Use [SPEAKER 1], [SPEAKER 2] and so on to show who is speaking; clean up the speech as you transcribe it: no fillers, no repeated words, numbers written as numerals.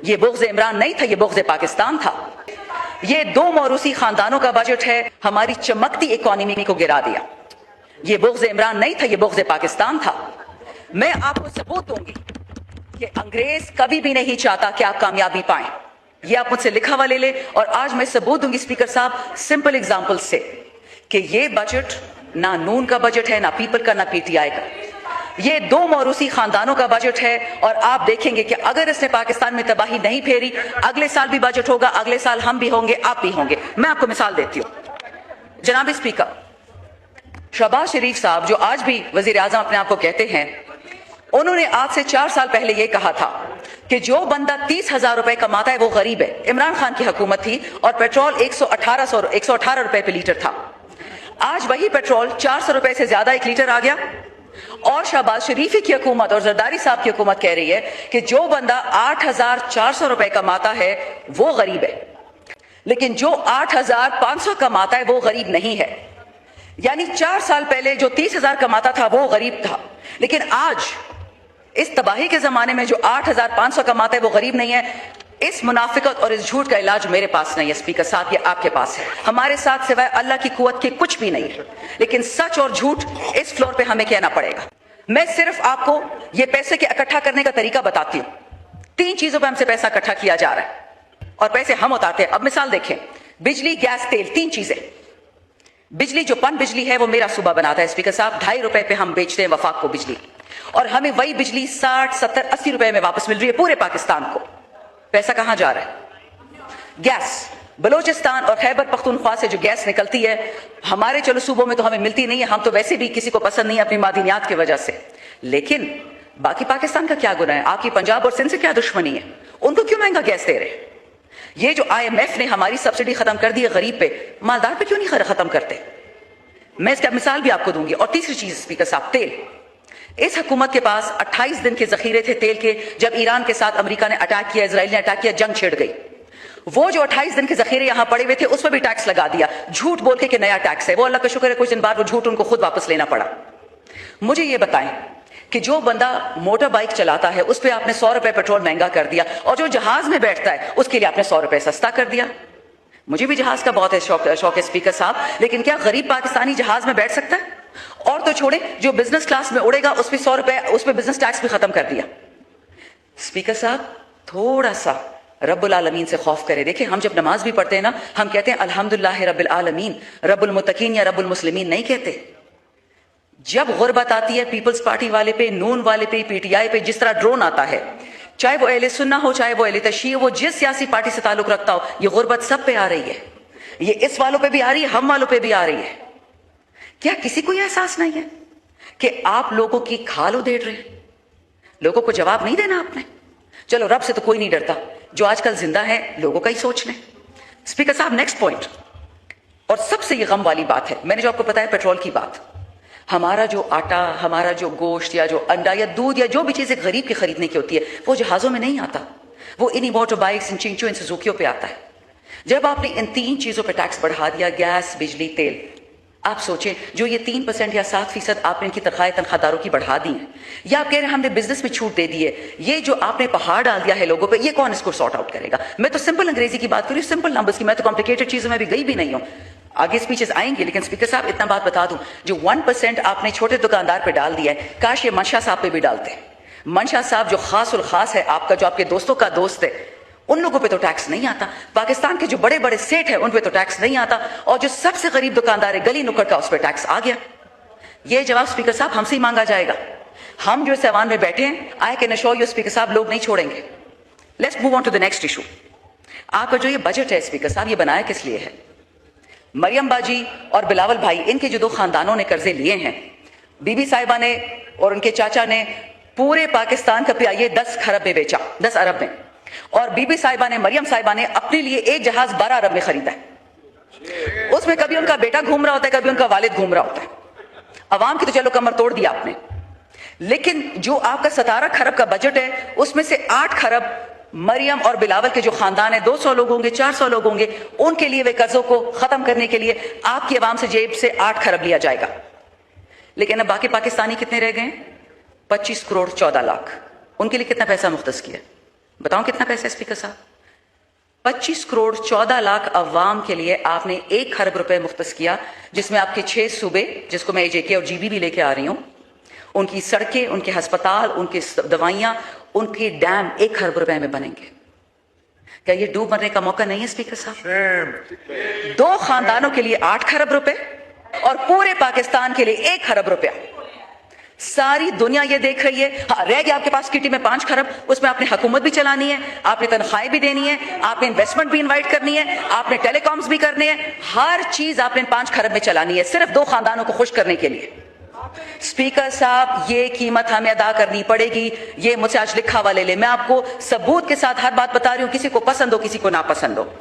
[SPEAKER 1] یہ بغض عمران نہیں تھا، یہ بغض پاکستان تھا۔ یہ دو موروثی خاندانوں کا بجٹ ہے، ہماری چمکتی اکانومی کو گرا دیا۔ یہ بغض عمران نہیں تھا، یہ بغض پاکستان تھا۔ میں آپ کو ثبوت دوں گی کہ انگریز کبھی بھی نہیں چاہتا کہ آپ کامیابی پائیں۔ یہ آپ مجھ سے لکھا ہوا لے لیں، اور آج میں ثبوت دوں گی اسپیکر صاحب سمپل اگزامپل سے کہ یہ بجٹ نہ نون کا بجٹ ہے، نہ پیپل کا، نہ پی ٹی آئی کا۔ یہ دو موروثی خاندانوں کا بجٹ ہے، اور آپ دیکھیں گے کہ اگر اس نے پاکستان میں تباہی نہیں پھیری، اگلے سال بھی بجٹ ہوگا، اگلے سال ہم بھی ہوں گے، آپ بھی ہوں گے۔ میں آپ کو مثال دیتی ہوں۔ جناب اسپیکر، شہباز شریف صاحب جو آج بھی وزیر اعظم اپنے آپ کو کہتے ہیں، انہوں نے آج سے 4 سال پہلے یہ کہا تھا کہ جو بندہ 30,000 روپے کماتا ہے وہ غریب ہے۔ عمران خان کی حکومت تھی اور پیٹرول 118 روپے پہ لیٹر تھا۔ آج وہی پیٹرول 400 روپے سے زیادہ ایک لیٹر آ گیا، اور شہباز شریفی کی حکومت اور زرداری صاحب کی حکومت کہہ رہی ہے کہ جو بندہ 8,400 روپے کماتا ہے وہ غریب ہے، لیکن جو 8,500 کماتا ہے وہ غریب نہیں ہے۔ یعنی 4 سال پہلے جو 30,000 کماتا تھا وہ غریب تھا، لیکن آج اس تباہی کے زمانے میں جو 8,500 کماتا ہے وہ غریب نہیں ہے۔ اس منافقت اور اس جھوٹ کا علاج میرے پاس نہیں ہے اسپیکر صاحب، یہ آپ کے پاس ہے۔ ہمارے ساتھ سوائے اللہ کی قوت کے کچھ بھی نہیں ہے، لیکن سچ اور جھوٹ اس فلور پہ ہمیں کہنا پڑے گا۔ میں صرف آپ کو یہ پیسے کے اکٹھا کرنے کا طریقہ بتاتی ہوں۔ 3 چیزوں پہ ہم سے پیسہ اکٹھا کیا جا رہا ہے اور پیسے ہم اتارتے ہیں۔ اب مثال دیکھیں، بجلی، گیس، تیل، 3 چیزیں۔ بجلی جو پن بجلی ہے وہ میرا صوبہ بناتا ہے اسپیکر صاحب، 2.5 روپے پہ ہم بیچتے ہیں وفاق کو بجلی، اور ہمیں وہی بجلی 60، 70، 80 روپے میں واپس مل رہی ہے پورے پاکستان کو۔ پیسہ کہاں جا رہا ہے؟ گیس، بلوچستان اور خیبر پختونخوا سے جو گیس نکلتی ہے، ہمارے چلو صوبوں میں تو ہمیں ملتی نہیں ہے، ہم تو ویسے بھی کسی کو پسند نہیں ہے اپنی معدنیات کی وجہ سے، لیکن باقی پاکستان کا کیا گناہ ہے؟ آپ کی پنجاب اور سندھ سے کیا دشمنی ہے؟ ان کو کیوں مہنگا گیس دے رہے؟ یہ جو IMF نے ہماری سبسڈی ختم کر دی ہے غریب پہ، مالدار پہ کیوں نہیں ختم کرتے؟ میں اس کا مثال بھی آپ کو دوں گی۔ اور تیسری چیز اسپیکر صاحب، تیل۔ اس حکومت کے پاس 28 دن کے ذخیرے تھے تیل کے، جب ایران کے ساتھ امریکہ نے اٹیک کیا، اسرائیل نے اٹیک کیا، جنگ چھڑ گئی۔ وہ جو 28 دن کے ذخیرے یہاں پڑے ہوئے تھے اس پہ بھی ٹیکس لگا دیا، جھوٹ بول کے کہ نیا ٹیکس ہے۔ وہ اللہ کا شکر ہے کچھ دن بعد وہ جھوٹ ان کو خود واپس لینا پڑا۔ مجھے یہ بتائیں کہ جو بندہ موٹر بائک چلاتا ہے اس پہ آپ نے 100 روپے پیٹرول مہنگا کر دیا، اور جو جہاز میں بیٹھتا ہے اس کے لیے آپ نے 100 روپے سستا کر دیا۔ مجھے بھی جہاز کا بہت شوق ہے اسپیکر صاحب، لیکن کیا غریب پاکستانی جہاز میں بیٹھ سکتا ہے؟ اور تو چھوڑے، جو بزنس کلاس میں اڑے گا اس پہ 100 روپے، اس پہ بزنس ٹیکس بھی ختم کر دیا۔ اسپیکر صاحب تھوڑا سا رب العالمین سے خوف کرے۔ دیکھیں ہم جب نماز بھی پڑھتے ہیں نا، ہم کہتے ہیں الحمدللہ رب العالمین، رب المتقین یا رب المسلمین نہیں کہتے۔ جب غربت آتی ہے پیپلز پارٹی والے پہ، نون والے پہ، پی ٹی آئی پہ، جس طرح ڈرون آتا ہے، چاہے وہ اہل سنہ ہو، چاہے وہ اہل تشیع، وہ جس سیاسی پارٹی سے تعلق رکھتا ہو، یہ غربت سب پہ آ رہی ہے۔ یہ اس والوں پہ بھی آ رہی ہے، ہم والوں پہ بھی آ رہی ہے۔ کیا کسی کو یہ احساس نہیں ہے کہ آپ لوگوں کی کھال ادھیڑ رہے ہیں؟ لوگوں کو جواب نہیں دینا آپ نے؟ چلو رب سے تو کوئی نہیں ڈرتا، جو آج کل زندہ ہے لوگوں کا ہی سوچ لیں۔ اسپیکر صاحب نیکسٹ پوائنٹ، اور سب سے یہ غم والی بات ہے، میں نے جو آپ کو بتایا پیٹرول کی بات، ہمارا جو آٹا، ہمارا جو گوشت یا جو انڈا یا دودھ یا جو بھی چیزیں غریب کی خریدنے کی ہوتی ہے وہ جہازوں میں نہیں آتا، وہ انہی موٹر بائکس، ان چنچو، ان سزوکیوں پہ آتا ہے۔ جب آپ نے ان 3 چیزوں پہ ٹیکس بڑھا دیا، گیس، بجلی، تیل، آپ سوچیں جو یہ 3% یا 7% آپ نے ان کی تنخواہ داروں کی بڑھا دی ہیں، یا آپ کہہ رہے ہیں ہم نے بزنس میں چھوٹ دے دی ہے، یہ جو آپ نے پہاڑ ڈال دیا ہے لوگوں پہ، یہ کون اس کو سارٹ آؤٹ کرے گا؟ میں تو سمپل انگریزی کی بات کری، سمپل نمبرز کی، میں تو کمپلیکیٹڈ چیزوں میں بھی گئی بھی نہیں ہوں، آگے سپیچز آئیں گے، لیکن اسپیکر صاحب اتنا بات بتا دوں، جو 1% آپ نے چھوٹے دکاندار پہ ڈال دیا ہے، کاش یہ منشا صاحب پہ بھی ڈالتے۔ منشا صاحب جو خاص الخاص ہے آپ کا، جو آپ کے دوستوں کا دوست ہے، ان لوگوں پہ تو ٹیکس نہیں آتا۔ پاکستان کے جو بڑے بڑے سیٹ ہیں ان پہ تو ٹیکس نہیں آتا، اور جو سب سے غریب دکاندار ہے گلی نکڑ کا، اس پہ ٹیکس آ گیا۔ یہ جواب اسپیکر صاحب ہم سے ہی مانگا جائے گا۔ ہم جو اس ایوان میں بیٹھے ہیں، I can assure you speaker صاحب، لوگ نہیں چھوڑیں گے۔ Let's move on to the next issue. آپ کا جو یہ بجٹ ہے اسپیکر صاحب، یہ بنایا کس لیے ہے؟ مریم باجی اور بلاول بھائی، ان کے جو 2 خاندانوں نے قرضے لیے ہیں، بی بی صاحبہ نے اور ان کے چاچا نے پورے پاکستان کا پیائیے 10 خرب میں بیچا، 10 ارب میں، اور بی بی صاحبہ نے، مریم صاحبہ نے اپنے لیے ایک جہاز 12 ارب میں خریدا ہے۔ اس میں کبھی ان کا بیٹا گھوم رہا ہوتا ہے، کبھی ان کا والد گھوم رہا ہوتا ہے۔ عوام کی تو چلو کمر توڑ دیا آپ نے، لیکن جو آپ کا 17 خرب کا بجٹ ہے اس میں سے 8 خرب مریم اور بلاول کے جو خاندان ہیں، 200 لوگ ہوں گے، 400 لوگ ہوں گے، ان کے لیے وہ قرضوں کو ختم کرنے کے لیے آپ کی عوام سے جیب سے 8 خرب لیا جائے گا۔ لیکن اب باقی پاکستانی کتنے رہ گئے ہیں؟ 25 کروڑ 14 لاکھ، ان کے لیے کتنا پیسہ مختص کیا؟ بتاؤں کتنا پیسہ ہے اسپیکر صاحب؟ 25 کروڑ 14 لاکھ عوام کے لیے آپ نے 1 خرب روپے مختص کیا، جس میں آپ کے 6 صوبے، جس کو میں JK اور GB بھی لے کے آ رہی ہوں، ان کی سڑکیں، ان کے ہسپتال، ان کی دوائیاں، ان کے ڈیم 1 خرب روپے میں بنیں گے۔ کیا یہ ڈوب مرنے کا موقع نہیں ہے اسپیکر صاحب؟ 2 خاندانوں کے لیے 8 خرب روپے اور پورے پاکستان کے لیے 1 خرب روپیہ۔ ساری دنیا یہ دیکھ رہی ہے۔ ہاں، رہ گیا آپ کے پاس کٹی میں 5 خرب، اس میں آپ نے حکومت بھی چلانی ہے، آپ نے تنخواہیں بھی دینی ہے، آپ نے انویسٹمنٹ بھی انوائٹ کرنی ہے، آپ نے ٹیلی کامز بھی کرنے ہیں، ہر چیز آپ نے 5 خرب میں چلانی ہے، صرف 2 خاندانوں کو خوش کرنے کے لیے۔ اسپیکر صاحب، یہ قیمت ہمیں ادا کرنی پڑے گی۔ یہ مجھ سے آج لکھا ہوا لے لے، میں آپ کو ثبوت کے ساتھ ہر بات بتا رہی ہوں، کسی کو پسند ہو کسی کو ناپسند ہو۔